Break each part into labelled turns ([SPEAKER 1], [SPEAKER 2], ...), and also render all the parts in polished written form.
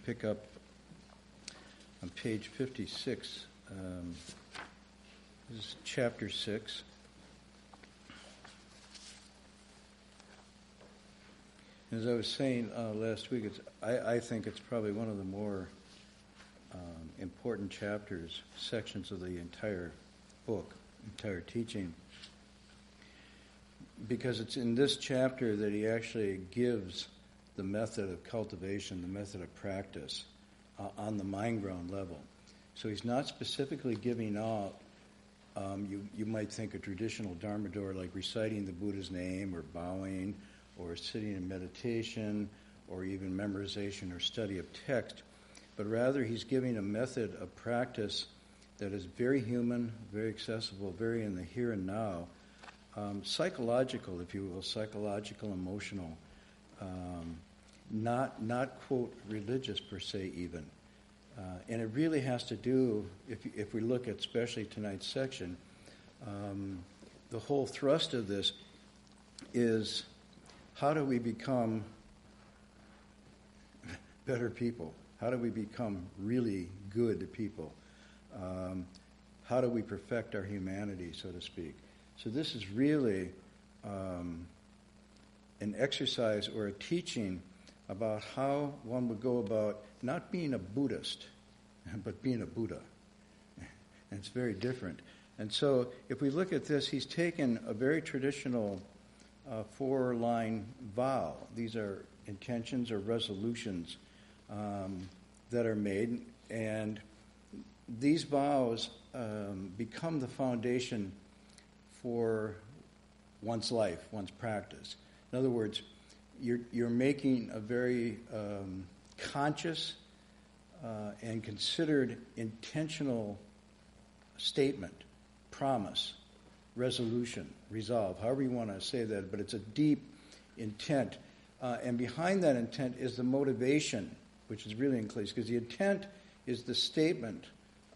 [SPEAKER 1] pick up on page 56. This is chapter 6. As I was saying last week, I think it's probably one of the more important chapters, sections of the entire book, entire teaching, because it's in this chapter that he actually gives the method of cultivation, the method of practice on the mind ground level. So he's not specifically giving out, you might think a traditional Dharma door like reciting the Buddha's name or bowing or sitting in meditation or even memorization or study of text, but rather he's giving a method of practice that is very human, very accessible, very in the here and now, psychological, if you will, psychological, emotional, not quote religious per se even, and it really has to do, if we look at especially tonight's section, the whole thrust of this is how do we become better people? How do we become really good people? How do we perfect our humanity, so to speak? So this is really an exercise or a teaching about how one would go about not being a Buddhist, but being a Buddha. And it's very different. And so if we look at this, he's taken a very traditional 4-line vow. These are intentions or resolutions that are made, and these vows become the foundation for one's life, one's practice. In other words, you're making a very conscious and considered intentional statement, promise, resolution, resolve, however you want to say that, but it's a deep intent. And behind that intent is the motivation, which is really in place, because the intent is the statement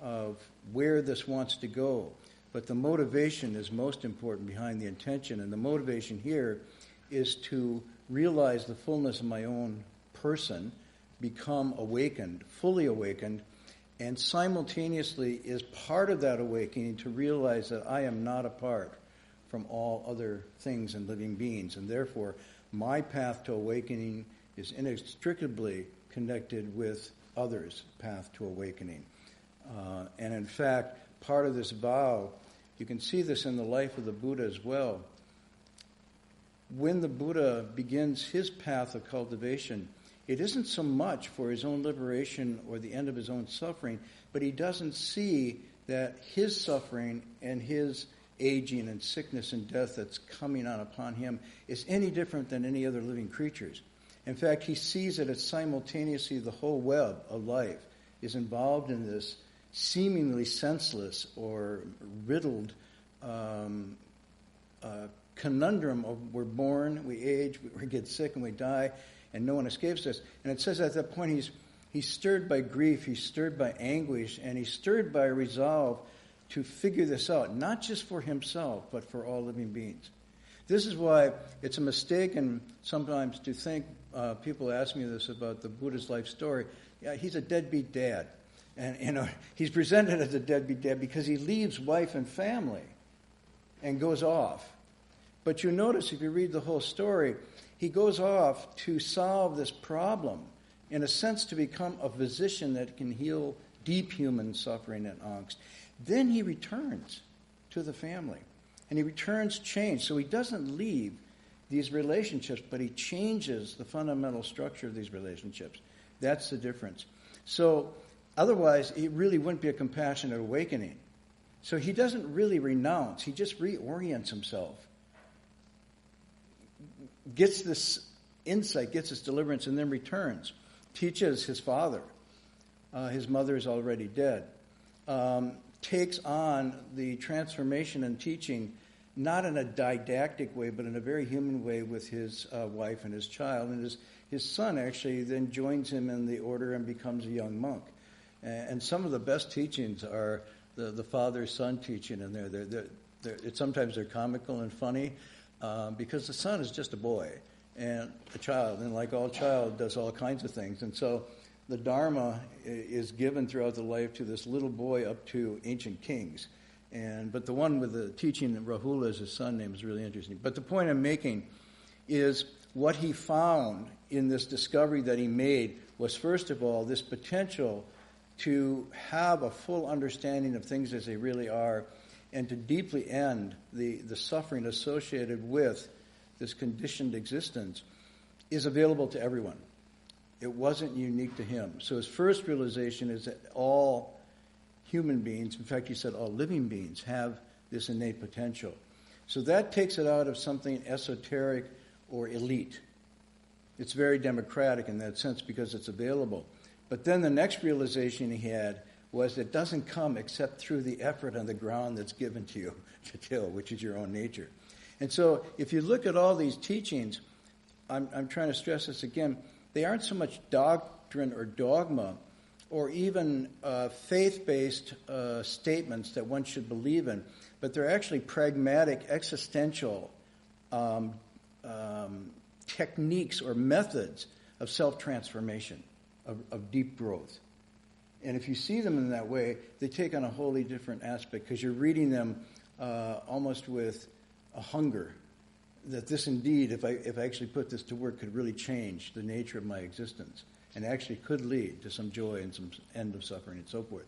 [SPEAKER 1] of where this wants to go. But the motivation is most important behind the intention. And the motivation here is to realize the fullness of my own person, become awakened, fully awakened, and simultaneously is part of that awakening to realize that I am not apart from all other things and living beings. And therefore, my path to awakening is inextricably connected with others' path to awakening. And in fact, part of this vow, you can see this in the life of the Buddha as well. When the Buddha begins his path of cultivation, it isn't so much for his own liberation or the end of his own suffering, but he doesn't see that his suffering and his aging and sickness and death that's coming on upon him is any different than any other living creatures. In fact, he sees that it's simultaneously the whole web of life is involved in this seemingly senseless or riddled conundrum of we're born, we age, we get sick, and we die, and no one escapes this. And it says at that point he's stirred by grief, he's stirred by anguish, and he's stirred by resolve to figure this out, not just for himself, but for all living beings. This is why it's a mistake, and sometimes to think, people ask me this about the Buddha's life story, yeah, he's a deadbeat dad. And he's presented as a deadbeat dad because he leaves wife and family and goes off. But you notice if you read the whole story, he goes off to solve this problem, in a sense to become a physician that can heal deep human suffering and angst. Then he returns to the family, and he returns changed. So he doesn't leave these relationships, but he changes the fundamental structure of these relationships. That's the difference. So otherwise, it really wouldn't be a compassionate awakening. So he doesn't really renounce. He just reorients himself, gets this insight, gets this deliverance, and then returns. Teaches his father. His mother is already dead. Takes on the transformation and teaching, not in a didactic way, but in a very human way with his wife and his child. And his son actually then joins him in the order and becomes a young monk. And some of the best teachings are the father-son teaching in there. Sometimes they're comical and funny because the son is just a boy and a child, and like all child, does all kinds of things. And so the Dharma is given throughout the life to this little boy up to ancient kings. But the one with the teaching that Rahula is his son name is really interesting. But the point I'm making is what he found in this discovery that he made was, first of all, this potential to have a full understanding of things as they really are and to deeply end the suffering associated with this conditioned existence is available to everyone. It wasn't unique to him. So his first realization is that all human beings, in fact he said all living beings, have this innate potential. So that takes it out of something esoteric or elite. It's very democratic in that sense because it's available. But then the next realization he had was it doesn't come except through the effort on the ground that's given to you to till, which is your own nature. And so if you look at all these teachings, I'm trying to stress this again, they aren't so much doctrine or dogma or even faith-based statements that one should believe in, but they're actually pragmatic, existential techniques or methods of self-transformation, of deep growth. And if you see them in that way, they take on a wholly different aspect because you're reading them almost with a hunger that this indeed, if I actually put this to work, could really change the nature of my existence and actually could lead to some joy and some end of suffering and so forth.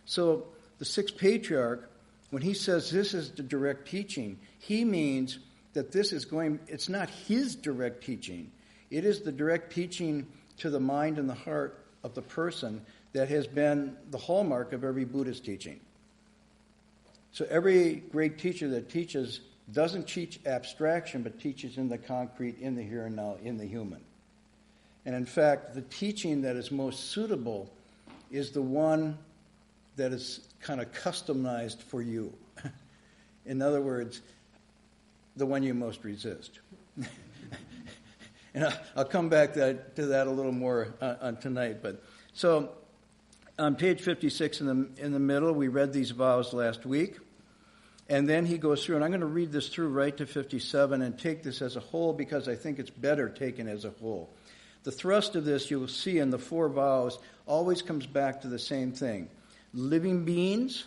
[SPEAKER 1] So the Sixth Patriarch, when he says this is the direct teaching, he means that this is it's not his direct teaching. It is the direct teaching to the mind and the heart of the person that has been the hallmark of every Buddhist teaching. So every great teacher that teaches doesn't teach abstraction, but teaches in the concrete, in the here and now, in the human. And in fact, the teaching that is most suitable is the one that is kind of customized for you. In other words, the one you most resist. And I'll come back to that a little more on tonight. But so on page 56 in the middle, we read these vows last week. And then he goes through, and I'm going to read this through right to 57 and take this as a whole because I think it's better taken as a whole. The thrust of this, you will see in the four vows, always comes back to the same thing. Living beings,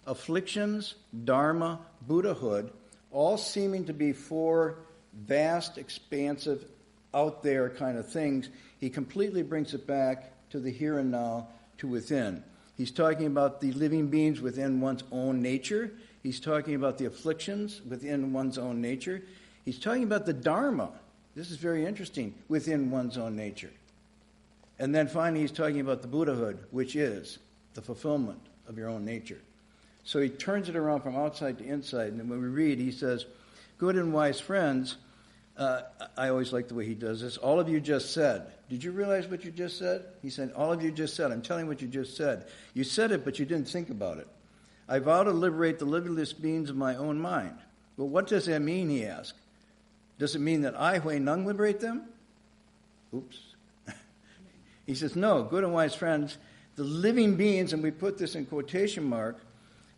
[SPEAKER 1] afflictions, dharma, Buddhahood, all seeming to be four vast, expansive, out there kind of things. He completely brings it back to the here and now, to within. He's talking about the living beings within one's own nature. He's talking about the afflictions within one's own nature. He's talking about the Dharma. This is very interesting, within one's own nature. And then finally he's talking about the Buddhahood, which is the fulfillment of your own nature. So he turns it around from outside to inside. And when we read, he says, good and wise friends, I always like the way he does this. All of you just said. Did you realize what you just said? He said, all of you just said. I'm telling you what you just said. You said it, but you didn't think about it. I vow to liberate the limitless beings of my own mind. Well, what does that mean, he asked. Does it mean that I, Hui Neng, liberate them? Oops. He says, no, good and wise friends, the living beings, and we put this in quotation mark,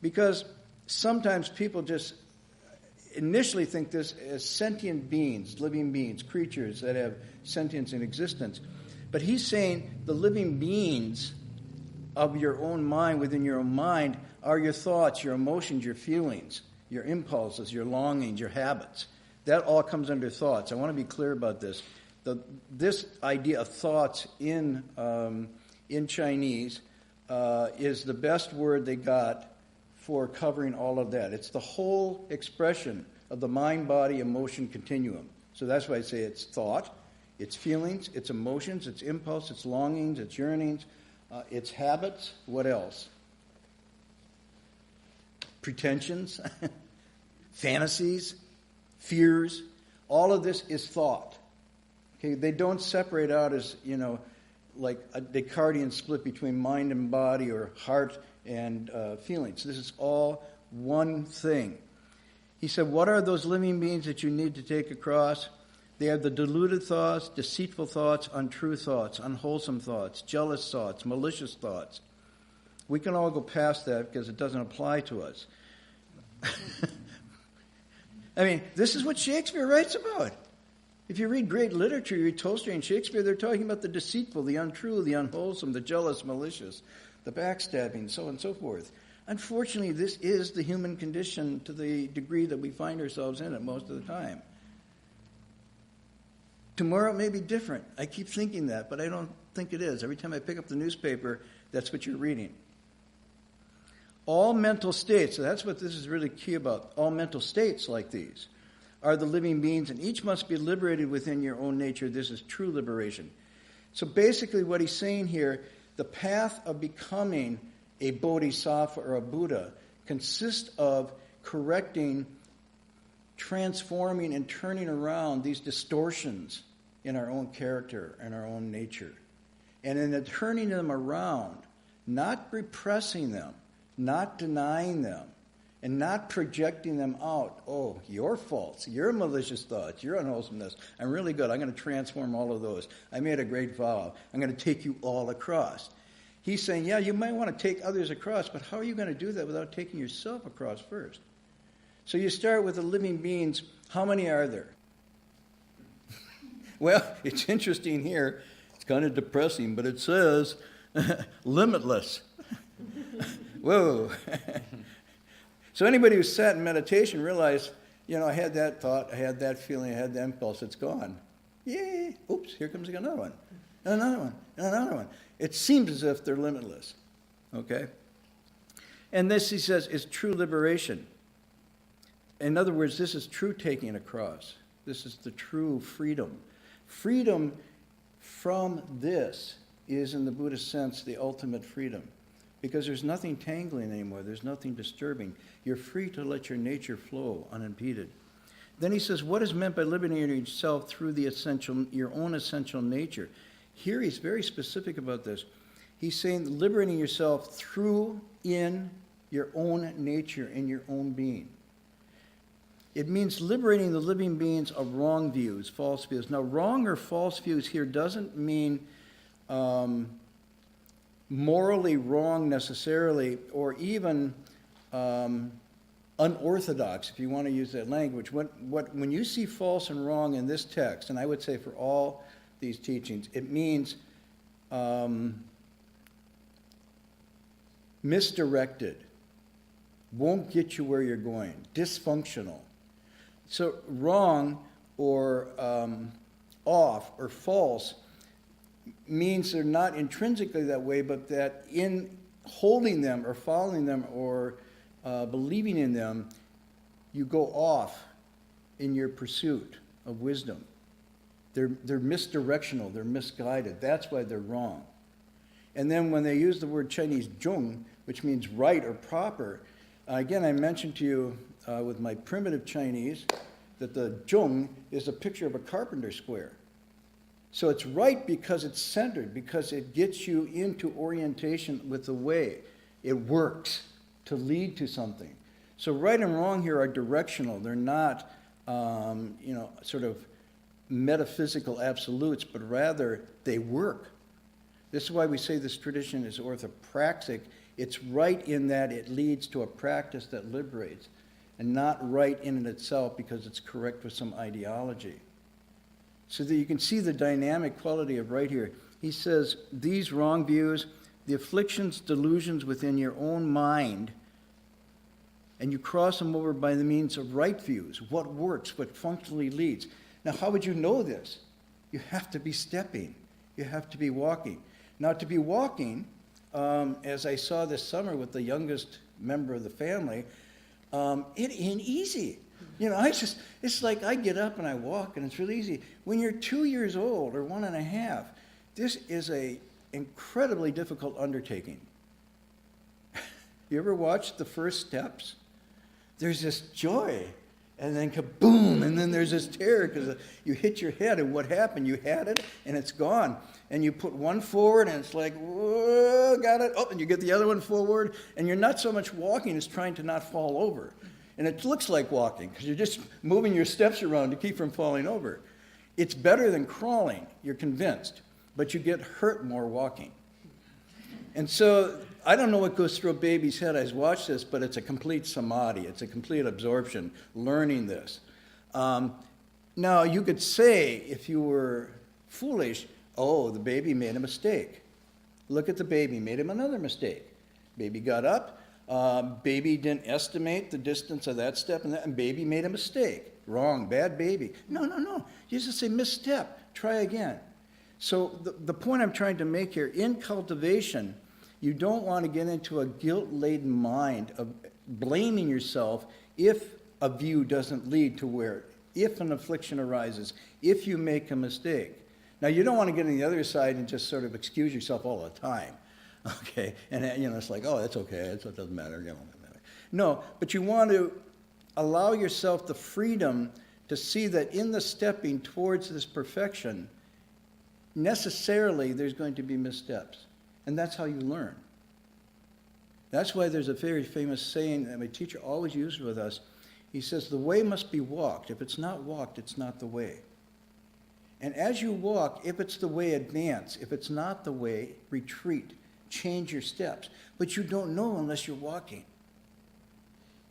[SPEAKER 1] because sometimes people just initially think this as sentient beings, living beings, creatures that have sentience and existence. But he's saying the living beings of your own mind, within your own mind, are your thoughts, your emotions, your feelings, your impulses, your longings, your habits. That all comes under thoughts. I want to be clear about this. This idea of thoughts in Chinese is the best word they got for covering all of that. It's the whole expression of the mind-body emotion continuum. So that's why I say it's thought, it's feelings, it's emotions, it's impulse, it's longings, it's yearnings, it's habits. What else? Pretensions, fantasies, fears. All of this is thought. Okay, they don't separate out as, like a Descartesian split between mind and body or heart and feelings. This is all one thing. He said, what are those living beings that you need to take across? They are the deluded thoughts, deceitful thoughts, untrue thoughts, unwholesome thoughts, jealous thoughts, malicious thoughts. We can all go past that because it doesn't apply to us. I mean, this is what Shakespeare writes about. If you read great literature, you read Tolstoy and Shakespeare, they're talking about the deceitful, the untrue, the unwholesome, the jealous, malicious, the backstabbing, so on and so forth. Unfortunately, this is the human condition to the degree that we find ourselves in it most of the time. Tomorrow it may be different. I keep thinking that, but I don't think it is. Every time I pick up the newspaper, that's what you're reading. All mental states, so that's what this is really key about, all mental states like these are the living beings, and each must be liberated within your own nature. This is true liberation. So basically what he's saying here, the path of becoming a bodhisattva or a Buddha consists of correcting, transforming, and turning around these distortions in our own character and our own nature. And in the turning them around, not repressing them, not denying them, and not projecting them out. Oh, your faults, your malicious thoughts, your unwholesomeness. I'm really good. I'm going to transform all of those. I made a great vow. I'm going to take you all across. He's saying, yeah, you might want to take others across, but how are you going to do that without taking yourself across first? So you start with the living beings. How many are there? Well, it's interesting here. It's kind of depressing, but it says limitless. Whoa. So anybody who sat in meditation realized, I had that thought, I had that feeling, I had that impulse, it's gone. Yay! Oops, here comes another one, and another one, and another one. It seems as if they're limitless, okay? And this, he says, is true liberation. In other words, this is true taking across. This is the true freedom. Freedom from this is, in the Buddhist sense, the ultimate freedom. Because there's nothing tangling anymore. There's nothing disturbing. You're free to let your nature flow unimpeded. Then he says, what is meant by liberating yourself through your own essential nature? Here he's very specific about this. He's saying liberating yourself through in your own nature, in your own being. It means liberating the living beings of wrong views, false views. Now, wrong or false views here doesn't mean morally wrong necessarily, or even unorthodox, if you want to use that language. When you see false and wrong in this text, and I would say for all these teachings, it means misdirected, won't get you where you're going, dysfunctional. So wrong or off or false means they're not intrinsically that way, but that in holding them or following them or believing in them, you go off in your pursuit of wisdom. They're misdirectional, they're misguided. That's why they're wrong. And then when they use the word Chinese zhong, which means right or proper, again, I mentioned to you with my primitive Chinese that the zhong is a picture of a carpenter square. So it's right because it's centered, because it gets you into orientation with the way. It works to lead to something. So right and wrong here are directional. They're not, sort of metaphysical absolutes, but rather they work. This is why we say this tradition is orthopraxic. It's right in that it leads to a practice that liberates, and not right in and itself because it's correct with some ideology. So that you can see the dynamic quality of right here. He says, these wrong views, the afflictions, delusions within your own mind, and you cross them over by the means of right views, what works, what functionally leads. Now, how would you know this? You have to be stepping. You have to be walking. Now, to be walking, as I saw this summer with the youngest member of the family, it ain't easy. It's like I get up and I walk and it's really easy. When you're 2 years old or 1.5, this is a incredibly difficult undertaking. You ever watched the first steps? There's this joy, and then kaboom, and then there's this terror because you hit your head, and what happened? You had it, and it's gone. And you put one forward, and it's like, whoa, got it. Oh, and you get the other one forward, and you're not so much walking as trying to not fall over. And it looks like walking because you're just moving your steps around to keep from falling over. It's better than crawling, you're convinced, but you get hurt more walking. And so I don't know what goes through a baby's head. I watched this, but it's a complete samadhi. It's a complete absorption, learning this. Now, you could say, if you were foolish, oh, the baby made a mistake. Look at the baby, made him another mistake. Baby got up, baby didn't estimate the distance of that step, and baby made a mistake. Wrong, bad baby. No, no, no. You just say, misstep, try again. So the point I'm trying to make here, in cultivation, you don't want to get into a guilt-laden mind of blaming yourself if a view doesn't lead to where, if an affliction arises, if you make a mistake. Now, you don't want to get on the other side and just sort of excuse yourself all the time, okay? And, it's like, oh, that's okay, it doesn't matter. No, but you want to allow yourself the freedom to see that in the stepping towards this perfection, necessarily there's going to be missteps. And that's how you learn. That's why there's a very famous saying that my teacher always used with us. He says, the way must be walked. If it's not walked, it's not the way. And as you walk, if it's the way, advance. If it's not the way, retreat. Change your steps. But you don't know unless you're walking.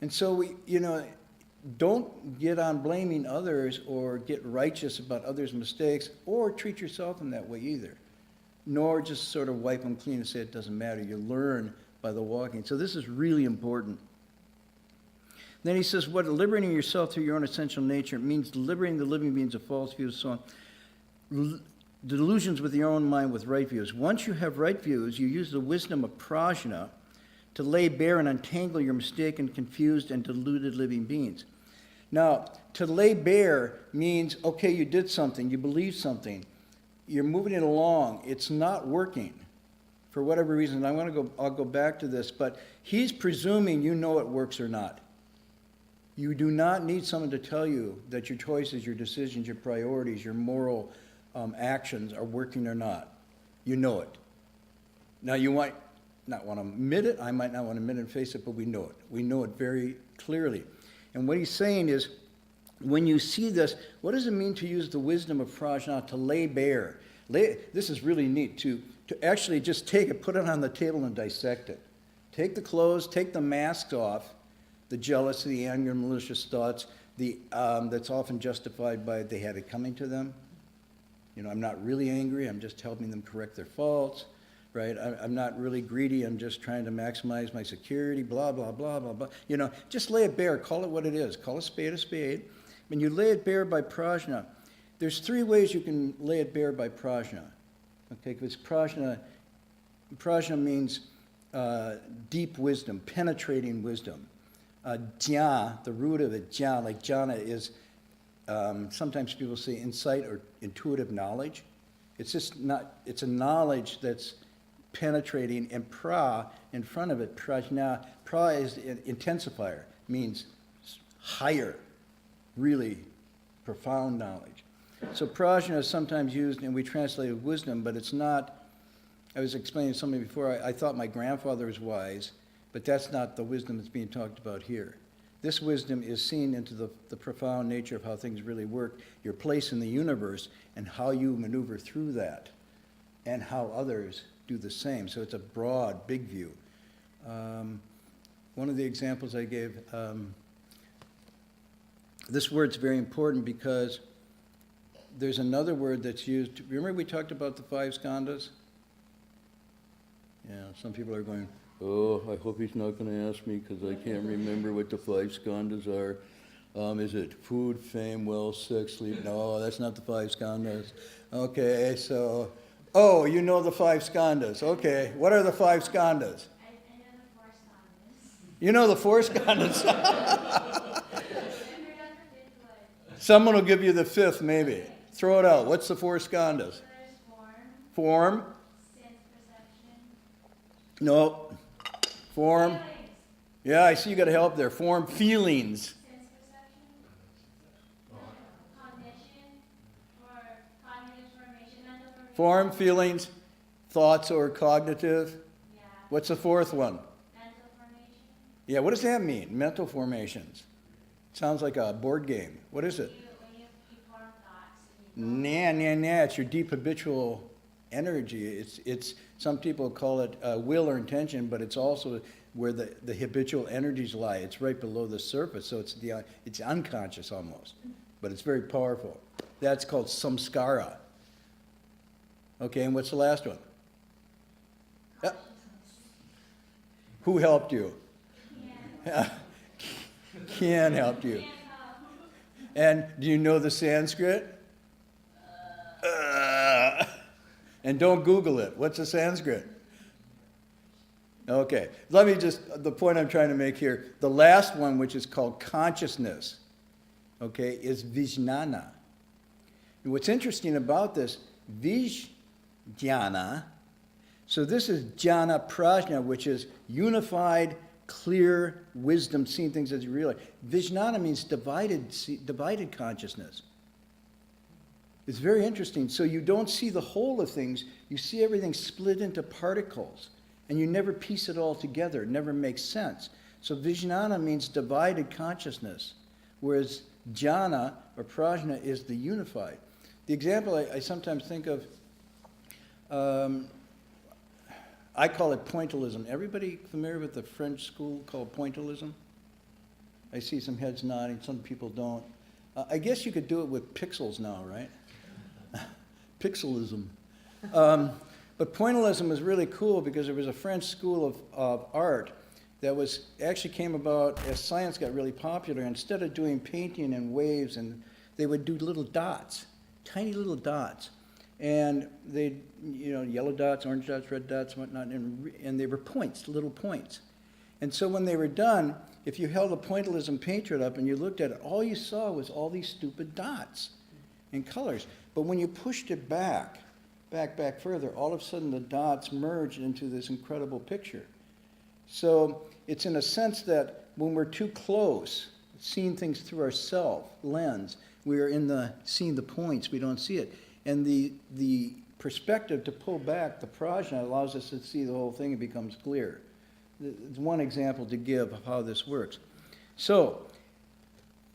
[SPEAKER 1] And so, don't get on blaming others or get righteous about others' mistakes or treat yourself in that way either. Nor just sort of wipe them clean and say it doesn't matter. You learn by the walking. So this is really important. Then he says, what liberating yourself through your own essential nature means liberating the living beings of false views, so on. Delusions with your own mind with right views. Once you have right views, you use the wisdom of prajna to lay bare and untangle your mistaken, confused, and deluded living beings. Now, to lay bare means, okay, you did something, you believe something, you're moving it along, it's not working for whatever reason. I'll go back to this, but he's presuming you know it works or not. You do not need someone to tell you that your choices, your decisions, your priorities, your moral actions are working or not. You know it. Now, you might not want to admit it. I might not want to admit it and face it, but we know it. We know it very clearly. And what he's saying is, when you see this, what does it mean to use the wisdom of prajna to lay bare? This is really neat, to actually just take it, put it on the table and dissect it. Take the clothes, take the masks off, the jealousy, the anger, malicious thoughts, that's often justified by they had it coming to them. I'm not really angry, I'm just helping them correct their faults, right? I'm not really greedy, I'm just trying to maximize my security, blah, blah, blah, blah, blah. Just lay it bare, call it what it is. Call a spade a spade. When you lay it bare by prajna, there's 3 ways you can lay it bare by prajna. Okay, because prajna means deep wisdom, penetrating wisdom. Jnana, the root of it, jnana, like jhana is, sometimes people say insight or intuitive knowledge. It's just not, it's a knowledge that's penetrating, and pra, in front of it, prajna, pra is an intensifier, means higher, really profound knowledge. So prajna is sometimes used, and we translate it wisdom, but it's not, I was explaining to somebody before, I thought my grandfather was wise, but that's not the wisdom that's being talked about here. This wisdom is seen into the profound nature of how things really work, your place in the universe, and how you maneuver through that, and how others do the same. So it's a broad, big view. One of the examples I gave, this word's very important because there's another word that's used. Remember we talked about the 5 skandhas? Yeah, some people are going, oh, I hope he's not going to ask me because I can't remember what the 5 skandhas are. Is it food, fame, wealth, sex, sleep? No, that's not the 5 skandhas. Okay, so, oh, you know the 5 skandhas. Okay, what are the 5 skandhas?
[SPEAKER 2] I know the 4 skandhas.
[SPEAKER 1] You know the 4 skandhas. Someone will give you the 5th, maybe. Throw it out. What's the 4 skandhas?
[SPEAKER 2] So there's
[SPEAKER 1] Form.
[SPEAKER 2] sense perception.
[SPEAKER 1] No. Form.
[SPEAKER 2] Feelings.
[SPEAKER 1] Yeah, I see you got help there. Form, feelings.
[SPEAKER 2] Sense perception. Cognition. Or cognitive formation. Mental formation.
[SPEAKER 1] Form, feelings, thoughts, or cognitive.
[SPEAKER 2] Yeah.
[SPEAKER 1] What's the 4th one?
[SPEAKER 2] Mental formation.
[SPEAKER 1] Yeah, what does that mean? Mental formations. Sounds like a board game. What is it?
[SPEAKER 2] When you form thoughts.
[SPEAKER 1] Nah. It's your deep habitual energy. It's some people call it will or intention, but it's also where the habitual energies lie. It's right below the surface, so it's unconscious almost. but it's very powerful. That's called samskara. Okay, and what's the last one? Who helped you? Kian helped you. And do you know the Sanskrit? And don't Google it. What's the Sanskrit? Okay, let me just, the point I'm trying to make here, the last one, which is called consciousness, okay, is vijnana. And what's interesting about this, vijnana, so this is jhana prajna, which is unified, clear wisdom, seeing things as you realize. Vijnana means divided consciousness. It's very interesting. So you don't see the whole of things, you see everything split into particles. And you never piece it all together. It never makes sense. So vijnana means divided consciousness, whereas jhana or prajna is the unified. The example I sometimes think of, I call it pointillism. Everybody familiar with the French school called pointillism? I see some heads nodding, some people don't. I guess you could do it with pixels now, right? Pixelism. But pointillism was really cool because there was a French school of art that was actually came about as science got really popular. Instead of doing painting and waves, and they would do little dots, tiny little dots. And they, yellow dots, orange dots, red dots, whatnot, and they were points, little points. And so when they were done, if you held a pointillism painter up and you looked at it, all you saw was all these stupid dots and colors. But when you pushed it back further, all of a sudden the dots merged into this incredible picture. So it's in a sense that when we're too close, seeing things through our self lens, we are seeing the points, we don't see it. And the perspective to pull back, the prajna, allows us to see the whole thing and becomes clear. It's one example to give of how this works. So,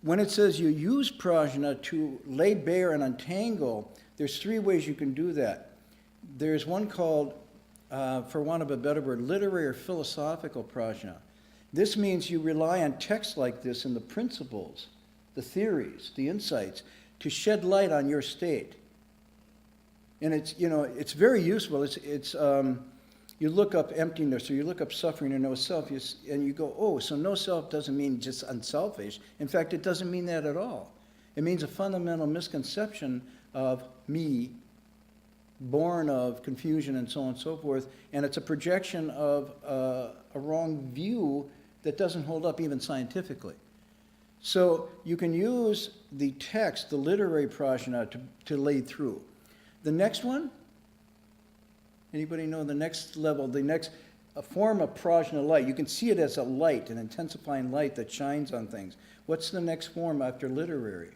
[SPEAKER 1] when it says you use prajna to lay bare and untangle, there's three ways you can do that. There's one called, for want of a better word, literary or philosophical prajna. This means you rely on texts like this and the principles, the theories, the insights, to shed light on your state. And it's very useful. You look up emptiness or you look up suffering or no self, and you go, oh, so no self doesn't mean just unselfish. In fact, it doesn't mean that at all. It means a fundamental misconception of me, born of confusion and so on and so forth, and it's a projection of a wrong view that doesn't hold up even scientifically. So you can use the text, the literary prajna, to lay through. The next one, anybody know the next level, a form of prajna light? You can see it as a light, an intensifying light that shines on things. What's the next form after literary?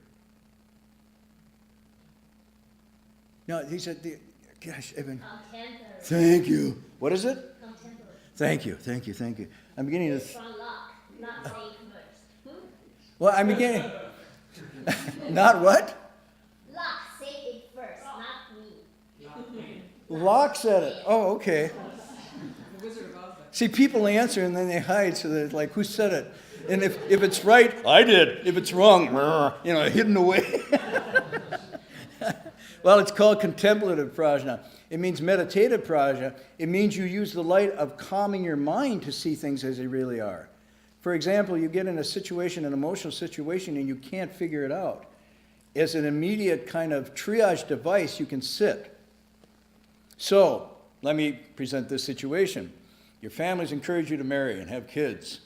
[SPEAKER 1] No, he said, gosh, Evan.
[SPEAKER 2] Contemplative.
[SPEAKER 1] Thank you. What is it?
[SPEAKER 2] Contemplative.
[SPEAKER 1] Thank you. I'm beginning to...
[SPEAKER 2] From Locke, not say first.
[SPEAKER 1] Well, I'm beginning... Not what?
[SPEAKER 2] Locke, say it first, not me.
[SPEAKER 1] Locke said it. Oh, okay. See, people answer and then they hide, so they're like, who said it? And if it's right, I did. If it's wrong, hidden away. Well, it's called contemplative prajna. It means meditative prajna. It means you use the light of calming your mind to see things as they really are. For example, you get in an emotional situation, and you can't figure it out. As an immediate kind of triage device, you can sit. So, let me present this situation. Your families encourage you to marry and have kids.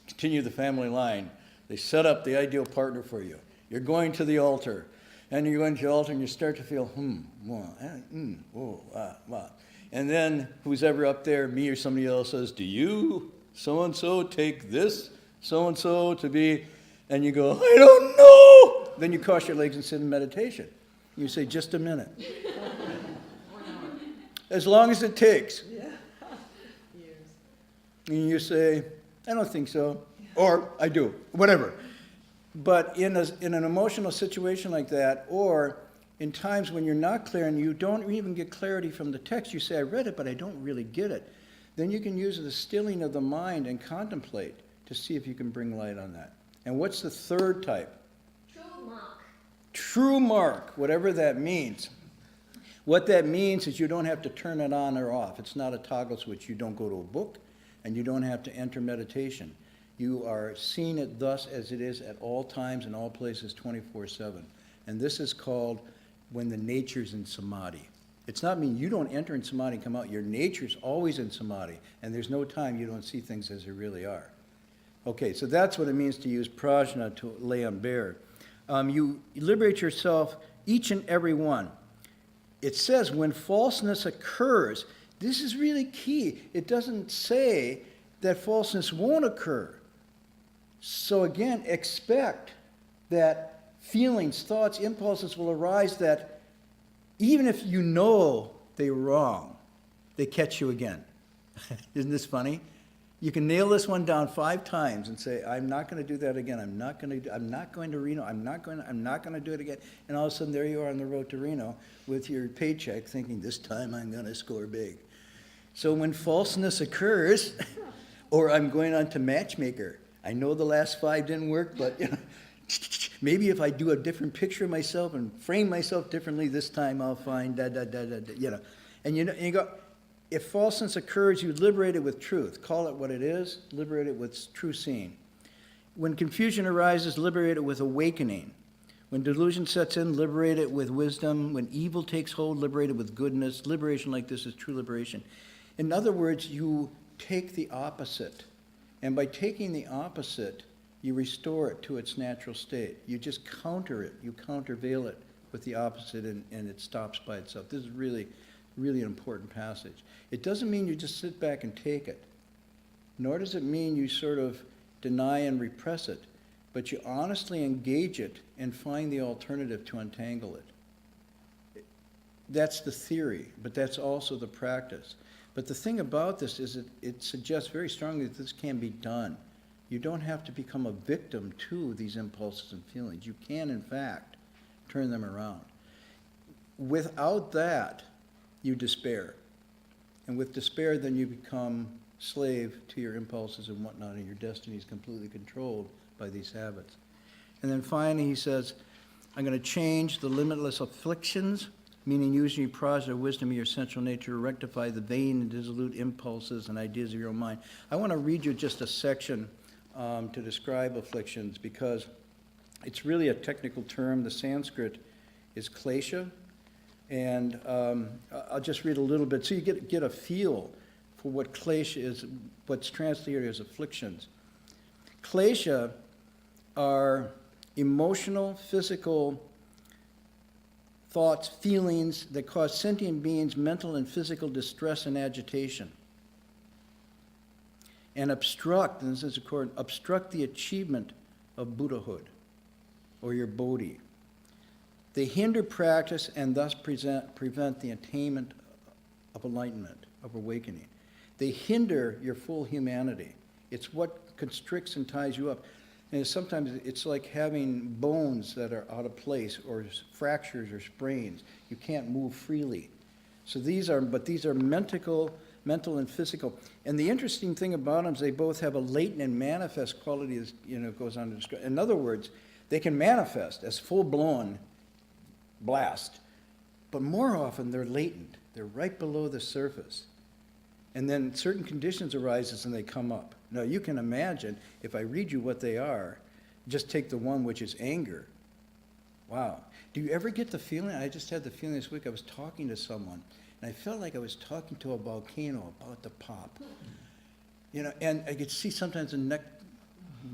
[SPEAKER 1] Continue the family line. They set up the ideal partner for you. You're going to the altar. And you go into the altar and you start to feel, And then who's ever up there, me or somebody else, says, do you, so-and-so, take this so-and-so to be, and you go, I don't know. Then you cross your legs and sit in meditation. You say, just a minute. As long as it takes.
[SPEAKER 3] Yeah.
[SPEAKER 1] And you say, I don't think so. Or I do, whatever. But in an emotional situation like that, or in times when you're not clear and you don't even get clarity from the text, you say, I read it, but I don't really get it. Then you can use the stilling of the mind and contemplate to see if you can bring light on that. And what's the third type?
[SPEAKER 2] True monk.
[SPEAKER 1] true mark, whatever that means. What that means is you don't have to turn it on or off. It's not a toggle switch. You don't go to a book, and you don't have to enter meditation. You are seeing it thus as it is at all times and all places 24/7. And this is called when the nature's in samadhi. It's not mean you don't enter in samadhi and come out. Your nature's always in samadhi, and there's no time you don't see things as they really are. Okay, so that's what it means to use prajna to lay on bare. You liberate yourself, each and every one. It says when falseness occurs, this is really key. It doesn't say that falseness won't occur. So again, expect that feelings, thoughts, impulses will arise that even if you know they're wrong, they catch you again. Isn't this funny? You can nail this one down 5 times and say, I'm not going to do that again. I'm not going to Reno. I'm not going to do it again. And all of a sudden, there you are on the road to Reno with your paycheck thinking, this time I'm going to score big. So when falseness occurs, or I'm going on to Matchmaker, I know the last 5 didn't work, but maybe if I do a different picture of myself and frame myself differently, this time I'll find And you go, if falseness occurs, you liberate it with truth. Call it what it is, liberate it with true seeing. When confusion arises, liberate it with awakening. When delusion sets in, liberate it with wisdom. When evil takes hold, liberate it with goodness. Liberation like this is true liberation. In other words, you take the opposite. And by taking the opposite, you restore it to its natural state. You just counter it. You countervail it with the opposite, and it stops by itself. This is really, really an important passage. It doesn't mean you just sit back and take it, nor does it mean you sort of deny and repress it, but you honestly engage it and find the alternative to untangle it. That's the theory, but that's also the practice. But the thing about this is it suggests very strongly that this can be done. You don't have to become a victim to these impulses and feelings. You can, in fact, turn them around. Without that, you despair. And with despair, then you become slave to your impulses and whatnot, and your destiny is completely controlled by these habits. And then finally, he says, I'm going to change the limitless afflictions, meaning using your prajna wisdom of your central nature to rectify the vain and dissolute impulses and ideas of your own mind. I want to read you just a section to describe afflictions, because it's really a technical term. The Sanskrit is klesha, and I'll just read a little bit so you get a feel for what klesha is, what's translated as afflictions. Klesha are emotional, physical thoughts, feelings that cause sentient beings mental and physical distress and agitation, and obstruct, and this is according, obstruct the achievement of Buddhahood or your Bodhi. They hinder practice and thus prevent the attainment of enlightenment, of awakening. They hinder your full humanity. It's what constricts and ties you up. And sometimes it's like having bones that are out of place, or fractures or sprains. You can't move freely. So these are mental and physical. And the interesting thing about them is they both have a latent and manifest quality, as goes on to describe. In other words, they can manifest as full-blown blast, but more often they're latent. They're right below the surface. And then certain conditions arises and they come up. Now you can imagine, if I read you what they are, just take the one which is anger. Wow. Do you ever get the feeling, I just had the feeling this week, I was talking to someone, and I felt like I was talking to a volcano about to pop. And I could see sometimes the neck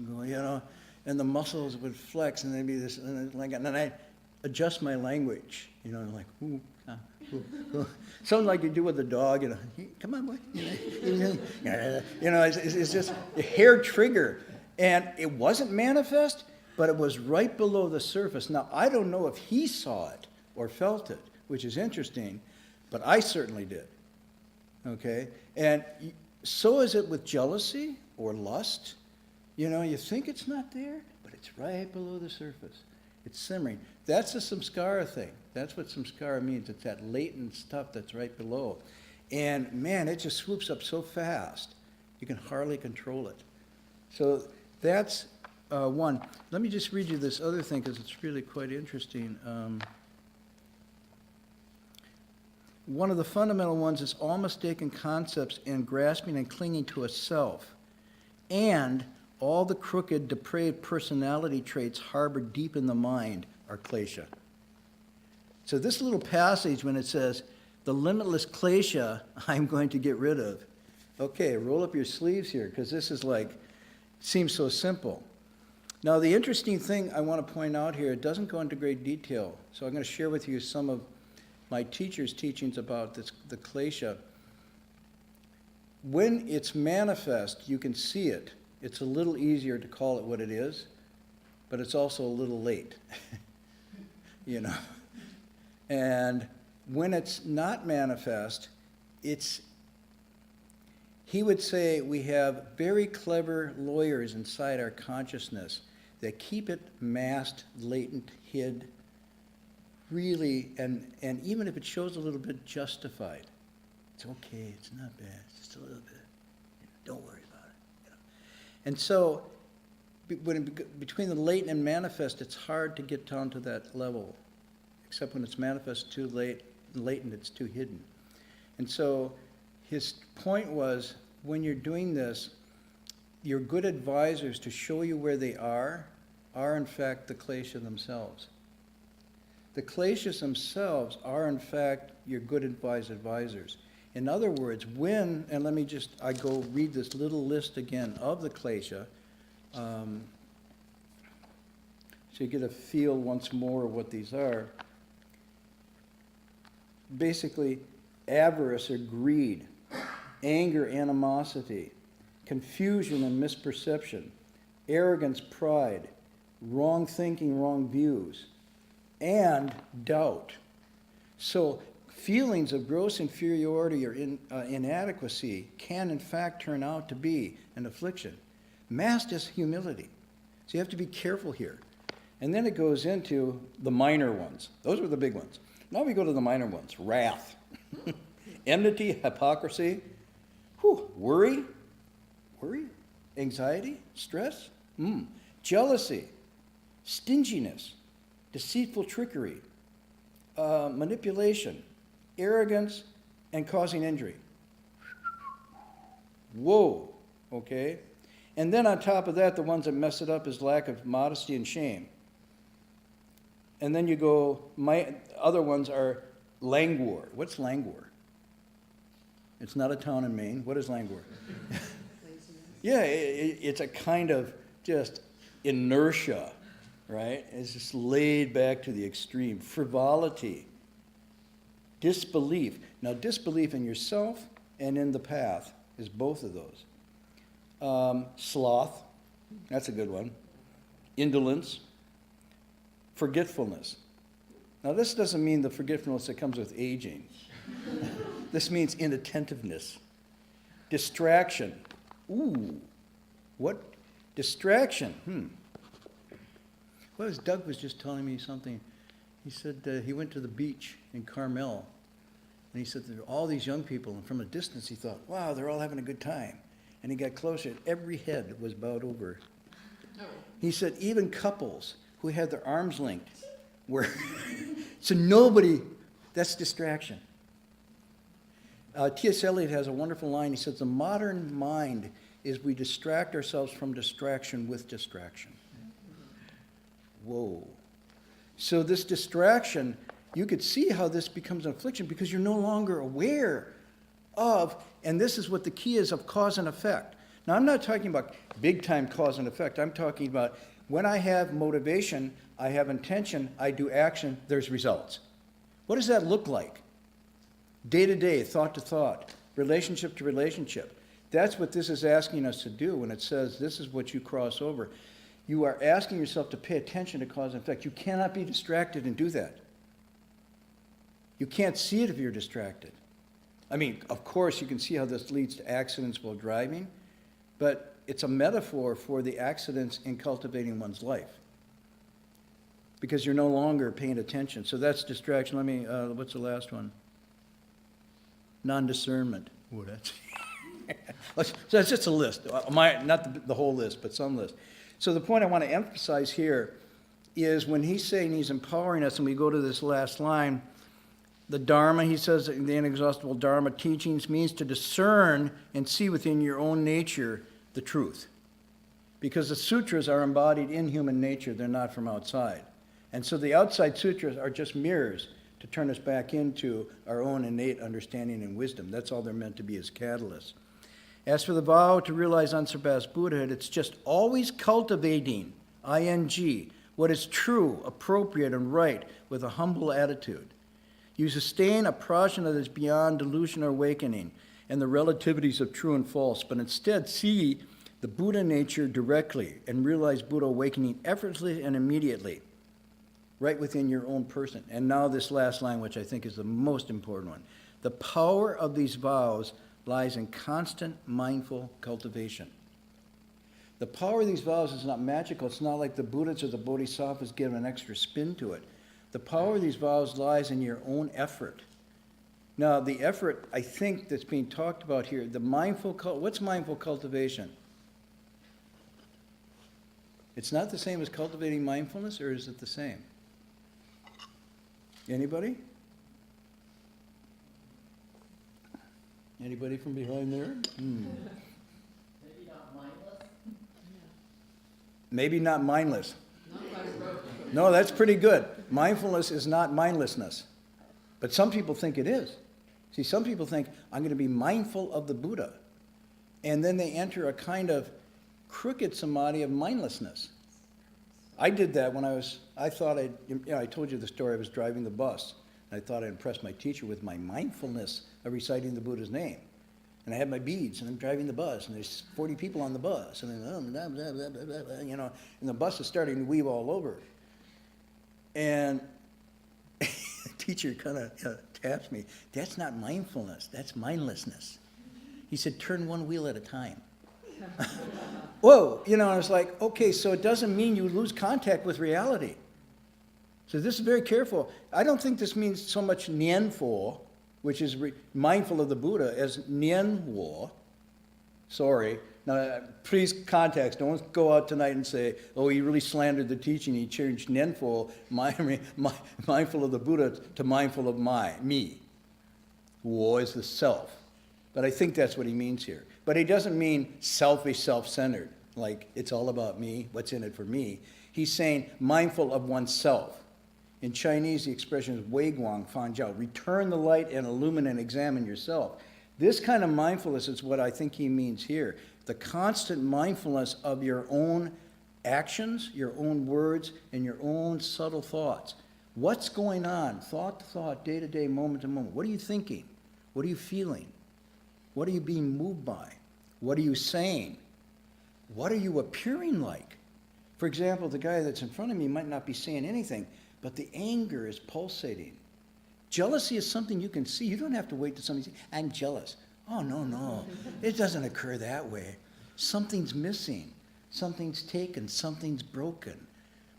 [SPEAKER 1] go, and the muscles would flex, and they'd be this, and then I adjust my language, like, ooh, ooh. Something like you do with a dog, come on, boy. It's just a hair trigger. And it wasn't manifest, but it was right below the surface. Now, I don't know if he saw it or felt it, which is interesting, but I certainly did. Okay? And so is it with jealousy or lust. You think it's not there, but it's right below the surface. It's simmering. That's a samskara thing. That's what samskara means. It's that latent stuff that's right below. And man, it just swoops up so fast, you can hardly control it. So that's one. Let me just read you this other thing because it's really quite interesting. One of the fundamental ones is all mistaken concepts and grasping and clinging to a self, and all the crooked, depraved personality traits harbored deep in the mind are klesha. So this little passage, when it says, the limitless klesha I'm going to get rid of. Okay, roll up your sleeves here, because this is like, seems so simple. Now, the interesting thing I want to point out here, it doesn't go into great detail, so I'm going to share with you some of my teacher's teachings about this, the klesha. When it's manifest, you can see it. It's a little easier to call it what it is, but it's also a little late, you know. And when it's not manifest, he would say we have very clever lawyers inside our consciousness that keep it masked, latent, hid, really, and even if it shows a little bit, justified. It's okay, it's not bad, it's just a little bit. Don't worry about it. You know? And so, between the latent and manifest, it's hard to get down to that level, except when it's manifest too late, latent, it's too hidden. And so, his point was, when you're doing this, your good advisors to show you where they are in fact the klesha themselves. The kleshas themselves are in fact your good advisors. In other words, when, and let me just, I go read this little list again of the klesha, so you get a feel once more of what these are. Basically, avarice or greed, anger, animosity, confusion and misperception, arrogance, pride, wrong thinking, wrong views, and doubt. So feelings of gross inferiority or inadequacy can in fact turn out to be an affliction. Masked as humility. So you have to be careful here. And then it goes into the minor ones. Those are the big ones. Now we go to the minor ones. Wrath, enmity, hypocrisy, worry, anxiety, stress, jealousy, stinginess, deceitful trickery, manipulation, arrogance, and causing injury. Whoa, okay? And then on top of that, the ones that mess it up is lack of modesty and shame. And then you go, my other ones are languor. What's languor? It's not a town in Maine. What is languor? Yeah, it's a kind of just inertia, right? It's just laid back to the extreme. Frivolity, disbelief. Now, disbelief in yourself and in the path is both of those. Sloth, that's a good one. Indolence, forgetfulness. Now, this doesn't mean the forgetfulness that comes with aging. This means inattentiveness. Distraction. Ooh, what? Distraction. Well, Doug was just telling me something. He said he went to the beach in Carmel, and he said there were all these young people, and from a distance he thought, wow, they're all having a good time. And he got closer, and every head was bowed over. He said even couples who had their arms linked were, so nobody, that's distraction. T.S. Eliot has a wonderful line. He says, the modern mind is we distract ourselves from distraction with distraction. Whoa. So this distraction, you could see how this becomes an affliction because you're no longer aware of, and this is what the key is, of cause and effect. Now, I'm not talking about big-time cause and effect. I'm talking about when I have motivation, I have intention, I do action, there's results. What does that look like? Day to day, thought to thought, relationship to relationship. That's what this is asking us to do when it says this is what you cross over. You are asking yourself to pay attention to cause and effect. You cannot be distracted and do that. You can't see it if you're distracted. I mean, of course, you can see how this leads to accidents while driving, but it's a metaphor for the accidents in cultivating one's life because you're no longer paying attention. So that's distraction. Let me, what's the last one? Non-discernment. So that's just a list. Not the whole list, but some list. So the point I want to emphasize here is when he's saying he's empowering us, and we go to this last line, the Dharma, he says, the inexhaustible Dharma teachings means to discern and see within your own nature the truth. Because the sutras are embodied in human nature, they're not from outside. And so the outside sutras are just mirrors to turn us back into our own innate understanding and wisdom. That's all they're meant to be, as catalysts. As for the vow to realize unsurpassed Buddhahood, it's just always cultivating, ing, what is true, appropriate, and right with a humble attitude. You sustain a prajna that is beyond delusion or awakening and the relativities of true and false, but instead see the Buddha nature directly and realize Buddha awakening effortlessly and immediately, right within your own person. And now this last line, which I think is the most important one. The power of these vows lies in constant mindful cultivation. The power of these vows is not magical. It's not like the Buddhas or the Bodhisattvas give an extra spin to it. The power of these vows lies in your own effort. Now, the effort, I think, that's being talked about here, the what's mindful cultivation? It's not the same as cultivating mindfulness, or is it the same? Anybody? Anybody from behind there?
[SPEAKER 3] Maybe not mindless?
[SPEAKER 1] Maybe not mindless. No, that's pretty good. Mindfulness is not mindlessness. But some people think it is. See, some people think, I'm going to be mindful of the Buddha. And then they enter a kind of crooked samadhi of mindlessness. I did that when I told you the story, I was driving the bus. And I thought I impressed my teacher with my mindfulness of reciting the Buddha's name. And I had my beads, and I'm driving the bus, and there's 40 people on the bus, and then, blah, blah, blah, blah, blah, and the bus is starting to weave all over. And the teacher kind of taps me. That's not mindfulness, that's mindlessness. He said, turn one wheel at a time. Whoa, I was like, okay, so it doesn't mean you lose contact with reality. So this is very careful. I don't think this means so much nianfo, which is mindful of the Buddha, as nianwo. Sorry. Now, please context. Don't go out tonight and say, oh, he really slandered the teaching. He changed nianfo, mindful of the Buddha, to mindful of me. Wo is the self. But I think that's what he means here. But he doesn't mean selfish, self-centered, like it's all about me, what's in it for me. He's saying mindful of oneself. In Chinese, the expression is wei guang fan jiao, return the light and illumine and examine yourself. This kind of mindfulness is what I think he means here. The constant mindfulness of your own actions, your own words, and your own subtle thoughts. What's going on, thought to thought, day to day, moment to moment? What are you thinking? What are you feeling? What are you being moved by? What are you saying? What are you appearing like? For example, the guy that's in front of me might not be saying anything, but the anger is pulsating. Jealousy is something you can see. You don't have to wait till somebody says, I'm jealous. Oh, no. It doesn't occur that way. Something's missing. Something's taken. Something's broken.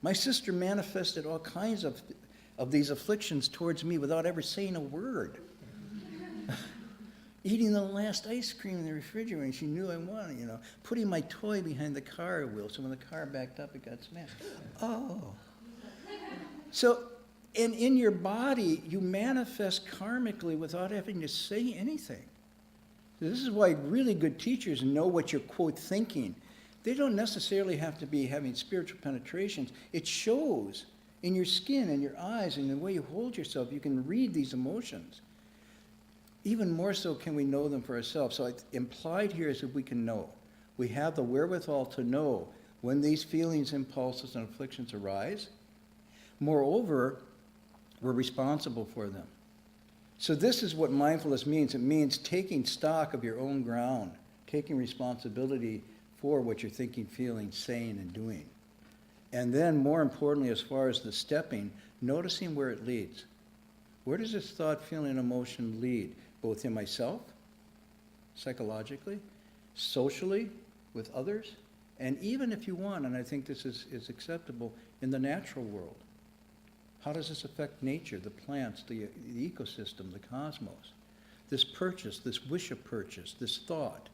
[SPEAKER 1] My sister manifested all kinds of these afflictions towards me without ever saying a word. Eating the last ice cream in the refrigerator, and she knew I wanted, Putting my toy behind the car wheel, so when the car backed up, it got smashed. Oh. So, in your body, you manifest karmically without having to say anything. This is why really good teachers know what you're, quote, thinking. They don't necessarily have to be having spiritual penetrations. It shows in your skin and your eyes and the way you hold yourself. You can read these emotions. Even more so can we know them for ourselves. So implied here is that we can know. We have the wherewithal to know when these feelings, impulses, and afflictions arise. Moreover, we're responsible for them. So this is what mindfulness means. It means taking stock of your own ground, taking responsibility for what you're thinking, feeling, saying, and doing. And then, more importantly, as far as the stepping, noticing where it leads. Where does this thought, feeling, emotion lead? Both in myself, psychologically, socially, with others, and even if you want, and I think this is acceptable, in the natural world. How does this affect nature, the plants, the ecosystem, the cosmos? This purchase, this wish of purchase, this thought,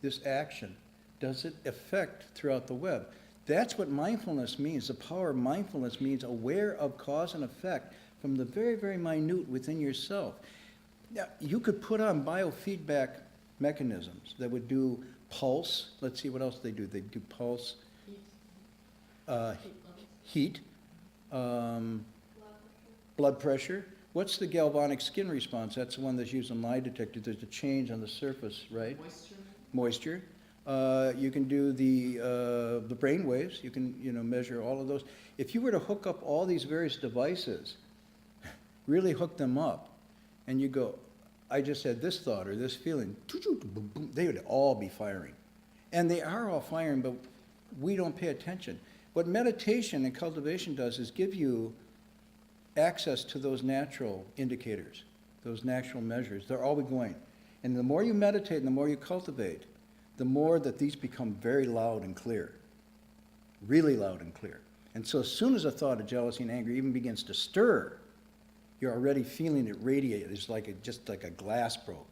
[SPEAKER 1] this action, does it affect throughout the web? That's what mindfulness means. The power of mindfulness means aware of cause and effect from the very, very minute within yourself. Now, you could put on biofeedback mechanisms that would do pulse. Let's see, what else they do. They do pulse, heat, blood pressure. What's the galvanic skin response? That's the one that's used in lie detector. There's a change on the surface, right? Moisture. You can do the brain waves. You can measure all of those. If you were to hook up all these various devices, really hook them up, and you go, I just had this thought or this feeling, they would all be firing. And they are all firing, but we don't pay attention. What meditation and cultivation does is give you access to those natural indicators, those natural measures. They're always going. And the more you meditate and the more you cultivate, the more that these become very loud and clear, really loud and clear. And so as soon as a thought of jealousy and anger even begins to stir, you're already feeling it radiate. It's like just like a glass broke.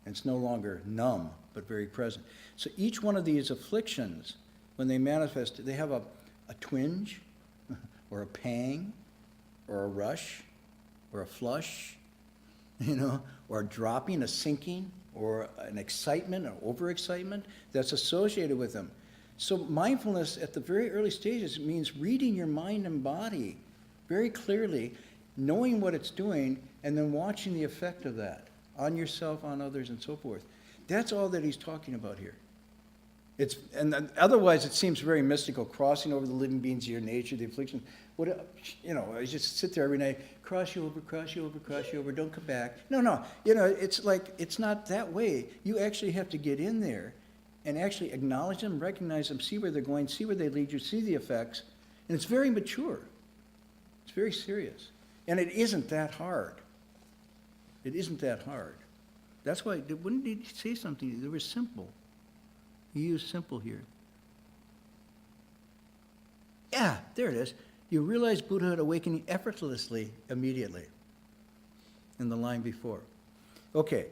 [SPEAKER 1] And it's no longer numb, but very present. So each one of these afflictions, when they manifest, they have a twinge, or a pang, or a rush, or a flush, or a dropping, a sinking, or an excitement, or overexcitement that's associated with them. So mindfulness at the very early stages means reading your mind and body very clearly, knowing what it's doing, and then watching the effect of that on yourself, on others, and so forth. That's all that he's talking about here. And otherwise it seems very mystical, crossing over the living beings of your nature, the affliction. I just sit there every night, cross you over, cross you over, cross you over, don't come back. No, it's like, it's not that way. You actually have to get in there and actually acknowledge them, recognize them, see where they're going, see where they lead you, see the effects. And it's very mature. It's very serious. And it isn't that hard. It isn't that hard. That's why, wouldn't he say something? They were simple. He used simple here. Yeah, there it is. You realize Buddhahood awakening effortlessly, immediately. In the line before. Okay,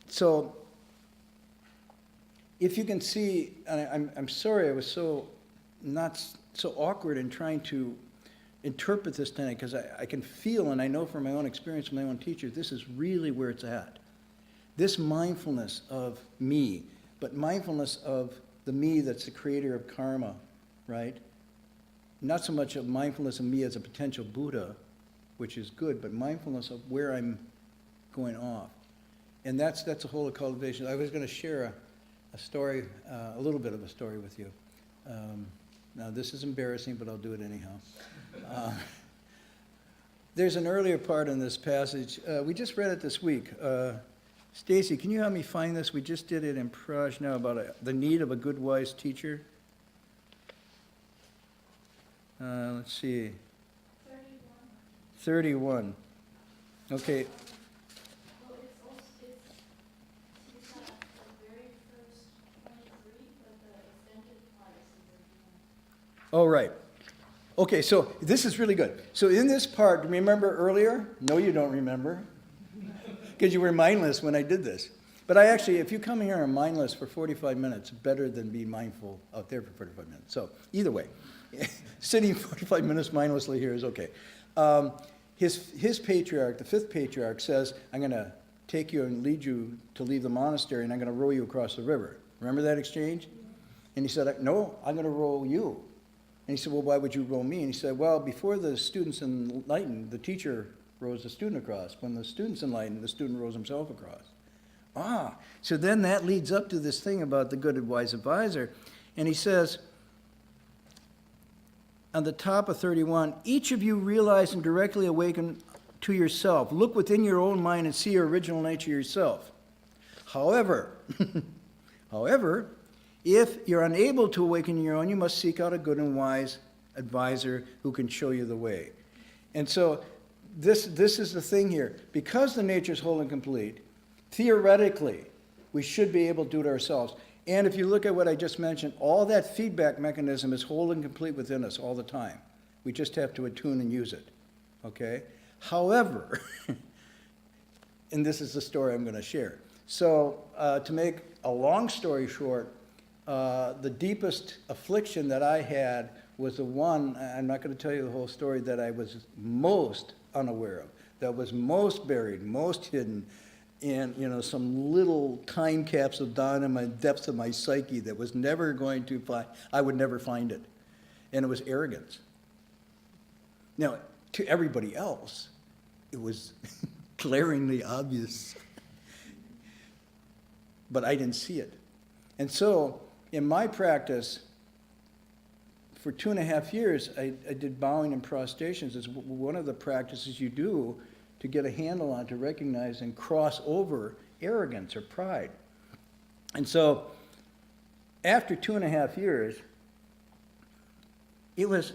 [SPEAKER 1] so if you can see, and I'm sorry I was not so awkward in trying to interpret this tonight, because I can feel and I know from my own experience, from my own teacher, this is really where it's at. This mindfulness of me, but mindfulness of the me that's the creator of karma, right? Not so much of mindfulness of me as a potential Buddha, which is good, but mindfulness of where I'm going off. And that's the whole of cultivation. I was going to share a story, a little bit of a story with you. Now this is embarrassing, but I'll do it anyhow. There's an earlier part in this passage. We just read it this week. Stacy, can you help me find this? We just did it in proj now about the need of a good, wise teacher. Let's see. 31. Okay.
[SPEAKER 2] Well, it's also, it's not the very first 23, but the extended part is 31.
[SPEAKER 1] Oh, right. Okay, so this is really good. So in this part, remember earlier? No, you don't remember. Because you were mindless when I did this. But I actually, if you come here and mindless for 45 minutes, better than be mindful out there for 45 minutes. So either way, sitting 45 minutes mindlessly here is okay. His patriarch, the fifth patriarch, says, I'm going to take you and lead you to leave the monastery, and I'm going to row you across the river. Remember that exchange? And he said, no, I'm going to row you. And he said, well, why would you row me? And he said, well, before the student's enlightened, the teacher rows the student across. When the student's enlightened, the student rows himself across. So then that leads up to this thing about the good and wise advisor. And he says, on the top of 31, each of you realize and directly awaken to yourself. Look within your own mind and see your original nature yourself. However, if you're unable to awaken your own, you must seek out a good and wise advisor who can show you the way. And so this is the thing here. Because the nature is whole and complete, theoretically, we should be able to do it ourselves. And if you look at what I just mentioned, all that feedback mechanism is whole and complete within us all the time. We just have to attune and use it, okay? However, and this is the story I'm going to share. So to make a long story short, the deepest affliction that I had was the one, I'm not going to tell you the whole story, that I was most unaware of, that was most buried, most hidden in, some little time capsule down in my depths of my psyche that was never going to find, I would never find it. And it was arrogance. Now, to everybody else, it was glaringly obvious. But I didn't see it. And so, in my practice, for 2.5 years, I did bowing and prostrations. It's one of the practices you do to get a handle on, to recognize and cross over arrogance or pride. And so, after 2.5 years, it was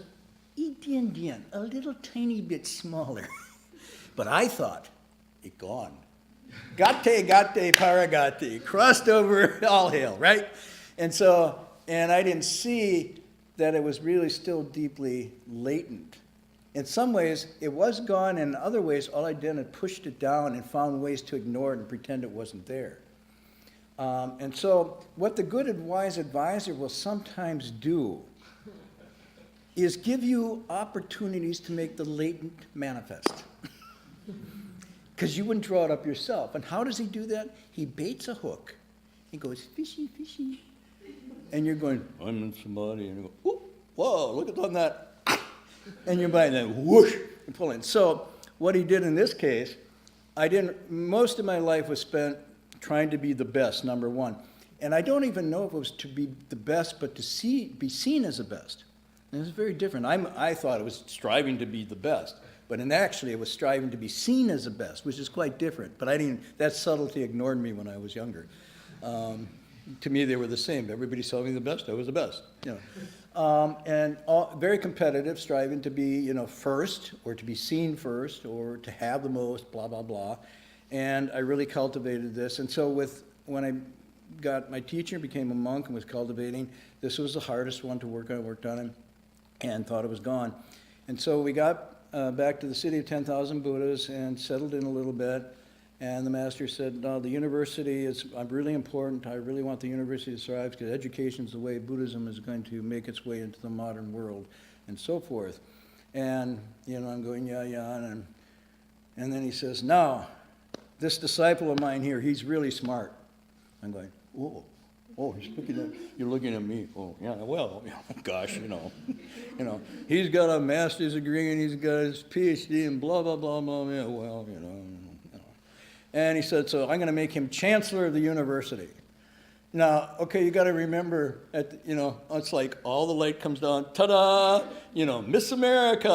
[SPEAKER 1] a little tiny bit smaller. But I thought, it gone. Gate, paragate, crossed over, all hail, right? And I didn't see that it was really still deeply latent. In some ways, it was gone, and in other ways, all I did was pushed it down and found ways to ignore it and pretend it wasn't there. And so, what the good and wise advisor will sometimes do is give you opportunities to make the latent manifest. Because you wouldn't draw it up yourself. And how does he do that? He baits a hook. He goes, fishy, fishy. And you're going, I'm in somebody. And you go, ooh, whoa, look at that. And you're by then, whoosh, and pull in. So what he did in this case, most of my life was spent trying to be the best, number one. And I don't even know if it was to be the best, but to be seen as the best. And it's very different. I thought it was striving to be the best. But actually, it was striving to be seen as the best, which is quite different. But that subtlety ignored me when I was younger. To me, they were the same. Everybody saw me the best. I was the best. And very competitive, striving to be, first, or to be seen first, or to have the most, blah, blah, blah. And I really cultivated this. And so when I got my teacher, became a monk, and was cultivating, this was the hardest one to work on. I worked on it and thought it was gone. And so we got back to the city of 10,000 Buddhas and settled in a little bit. And the master said, no, the university is really important. I really want the university to thrive because education is the way Buddhism is going to make its way into the modern world and so forth. And, I'm going, yeah. And then he says, now, this disciple of mine here, he's really smart. I'm going, whoa. Oh, you're looking at me. Oh, yeah, well, gosh, he's got a master's degree and he's got his PhD and blah, blah, blah, blah, yeah, well, And he said, so I'm going to make him chancellor of the university. Now, okay, you got to remember, it's like all the light comes down, ta-da, Miss America,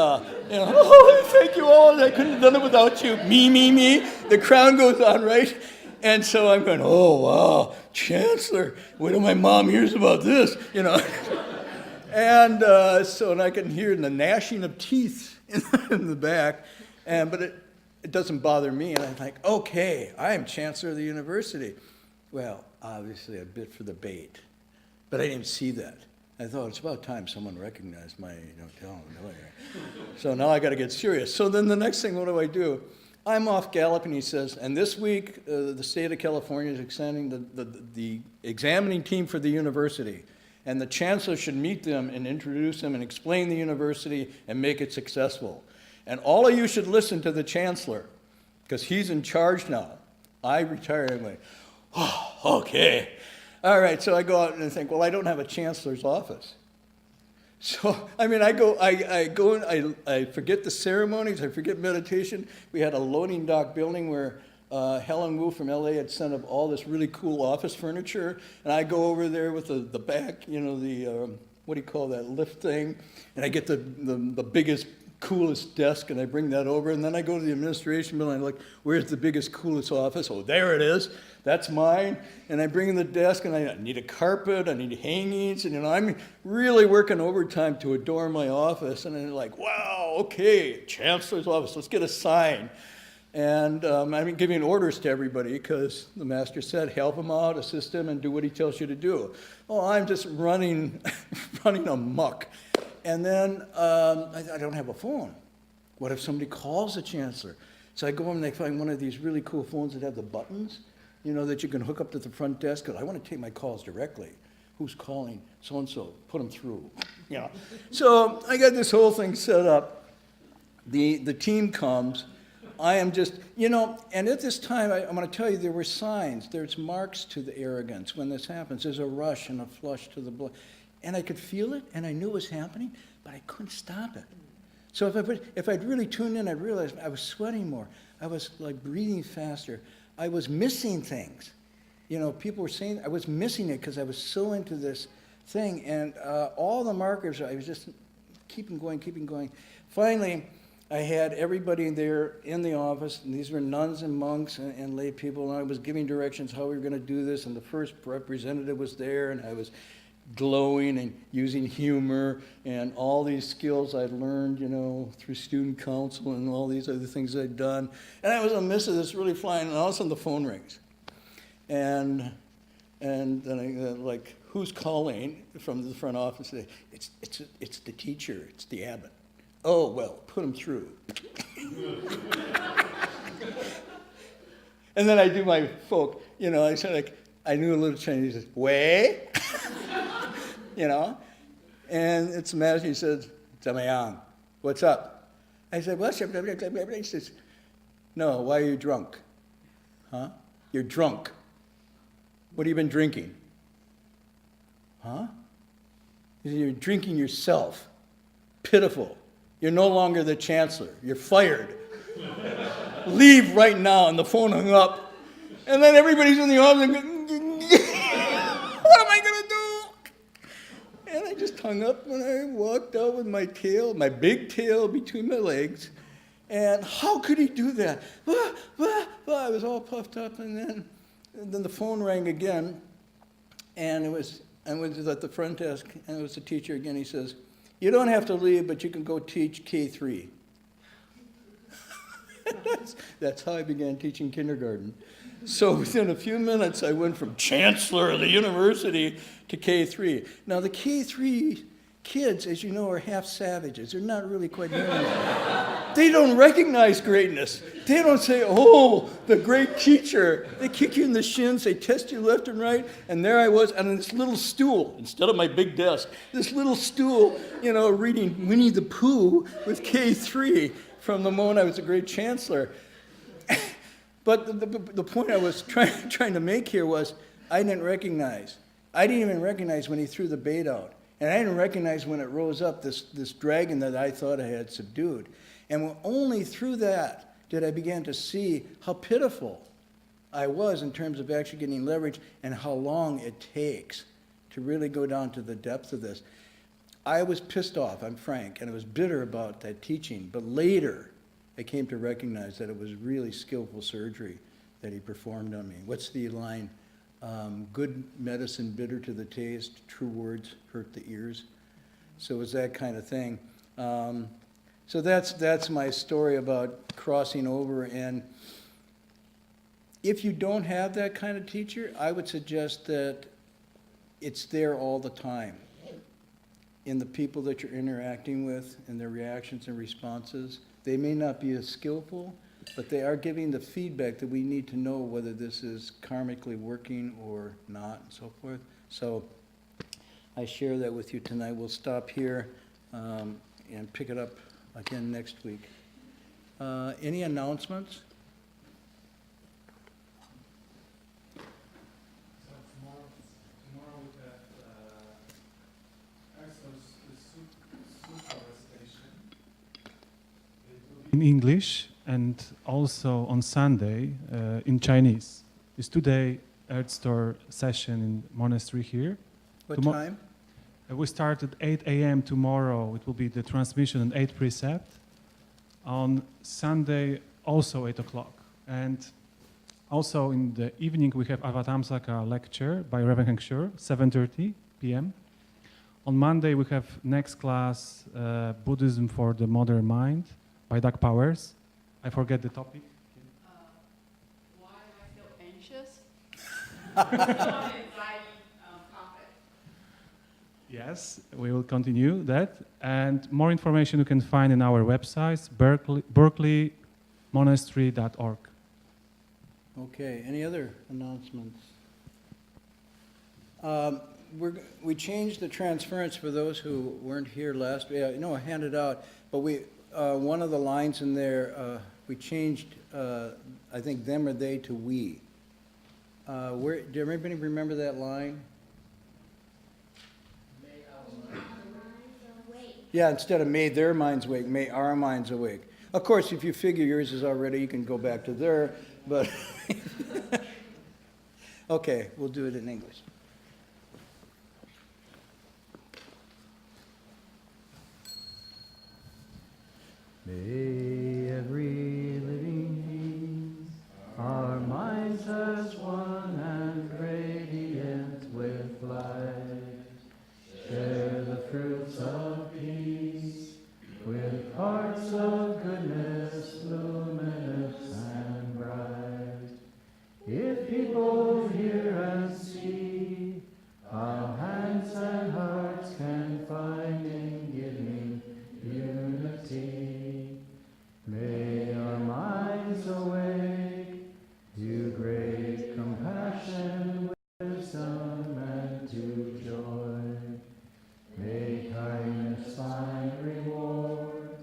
[SPEAKER 1] oh, thank you all, I couldn't have done it without you, me. The crown goes on, right? And so I'm going, oh, wow, chancellor, wait till my mom hears about this, And and I can hear the gnashing of teeth in the back, but it doesn't bother me. And I'm like, okay, I am chancellor of the university. Well, obviously a bit for the bait, but I didn't see that. I thought it's about time someone recognized my talent. So now I got to get serious. So then the next thing, what do? I'm off galloping, he says, and this week the state of California is extending the examining team for the university, and the chancellor should meet them and introduce them and explain the university and make it successful. And all of you should listen to the chancellor, because he's in charge now. I retire anyway. Oh, okay. All right, so I go out and I think, well, I don't have a chancellor's office. So, I forget the ceremonies, I forget meditation. We had a loading dock building where Helen Wu from LA had sent up all this really cool office furniture, and I go over there with the back, what do you call that, lift thing, and I get the biggest, coolest desk, and I bring that over, and then I go to the administration building, and I'm like, where's the biggest, coolest office? Oh, there it is. That's mine. And I bring in the desk, and I need a carpet, I need hangings, and I'm really working overtime to adorn my office, and I'm like, wow, okay, chancellor's office, let's get a sign. And I'm giving orders to everybody because the master said, help him out, assist him, and do what he tells you to do. Oh, I'm just running amok. And then I don't have a phone. What if somebody calls the chancellor? So I go in and they find one of these really cool phones that have the buttons, that you can hook up to the front desk, because I want to take my calls directly. who's calling? So-and-so, put them through. You know. So I got this whole thing set up. The team comes. I am just, and at this time, I'm going to tell you, there were signs. There's marks to the arrogance when this happens. There's a rush and a flush to the blood. And I could feel it, and I knew it was happening, but I couldn't stop it. So if I'd really tuned in, I'd realize I was sweating more. I was like breathing faster. I was missing things. People were saying I was missing it because I was so into this thing. And all the markers, I was just keeping going. Finally, I had everybody there in the office, and these were nuns and monks and lay people, and I was giving directions how we were going to do this, and the first representative was there, and I was glowing and using humor and all these skills I'd learned, through student council and all these other things I'd done. And I was in the midst of this really flying, and all of a sudden the phone rings. And then I like, who's calling from the front office? It's the teacher, it's the abbot. Oh, well, put him through. And then I do my folk, I said, like, I knew a little Chinese, he says, way, and it's a master, he says, 怎么样? What's up? I said, what's up? He says, no, why are you drunk? Huh? You're drunk. What have you been drinking? Huh? He said, you're drinking yourself. Pitiful. You're no longer the chancellor. You're fired. Leave right now. And the phone hung up. And then everybody's in the office and what am I going to do? And I just hung up and I walked out with my tail, my big tail between my legs. And how could he do that? I was all puffed up. And then the phone rang again. And I was at the front desk. And it was the teacher again. He says, you don't have to leave, but you can go teach K3. That's how I began teaching kindergarten. So within a few minutes, I went from chancellor of the university to K3. Now, the K3 kids, as you know, are half savages. They're not really quite human. They don't recognize greatness. They don't say, oh, the great teacher. They kick you in the shins, they test you left and right, and there I was on this little stool, instead of my big desk, this little stool, reading Winnie the Pooh with K3 from the moment I was a great chancellor. But the point I was trying to make here was I didn't even recognize when he threw the bait out. And I didn't recognize when it rose up, this dragon that I thought I had subdued. And only through that did I begin to see how pitiful I was in terms of actually getting leverage and how long it takes to really go down to the depth of this. I was pissed off, I'm frank, and I was bitter about that teaching. But later, I came to recognize that it was really skillful surgery that he performed on me. What's the line? Good medicine, bitter to the taste, true words hurt the ears. So it was that kind of thing. So that's my story about crossing over. And if you don't have that kind of teacher, I would suggest that it's there all the time in the people that you're interacting with and their reactions and responses. They may not be as skillful, but they are giving the feedback that we need to know whether this is karmically working or not, and so forth. So I share that with you tonight. We'll stop here and pick it up again next week. Any announcements?
[SPEAKER 4] So tomorrow we have the Sutra recitation. In English, and also on Sunday in Chinese. It's 2-day Earth Store session in monastery here.
[SPEAKER 1] What time?
[SPEAKER 4] We start at 8 a.m. tomorrow. It will be the transmission and 8 precept. On Sunday, also 8 o'clock. And also in the evening, we have Avatamsaka lecture by Reverend Heng Shure, 7:30 p.m. On Monday, we have next class, Buddhism for the Modern Mind by Doug Powers. I forget the topic.
[SPEAKER 5] Why am I so anxious? Anxiety topic.
[SPEAKER 4] Yes, we will continue that. And more information you can find in our websites, berkeleymonastery.org.
[SPEAKER 1] Okay, any other announcements? we changed the transference for those who weren't here last, I handed out, but one of the lines in there, we changed, I think them or they to we. Do everybody remember that line? Yeah, instead of may their minds awake, may our minds awake. Of course, if you figure yours is already, you can go back to there, but okay, we'll do it in English. May every living being, our minds as one and radiant with light, share the fruits of peace, with hearts of goodness, luminous and bright. If people hear and see how hands and hearts can find in giving unity, may our minds awake to great compassion, wisdom, and to joy. May kindness find reward.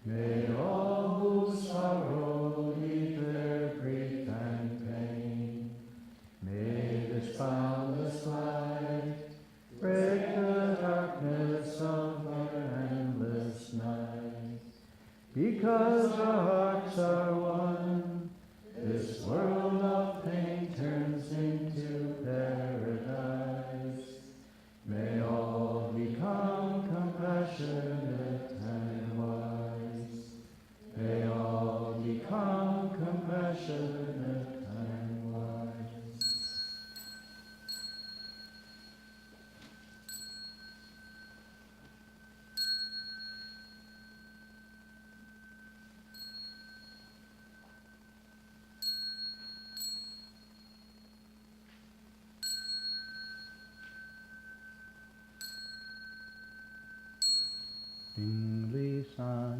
[SPEAKER 1] May all who sorrow leave their grief and pain. May this boundless light break the darkness of our endless night. Because our hearts are one, this world of pain turns into paradise. May all become compassionate and wise. May all become compassionate and wise. Sing Li San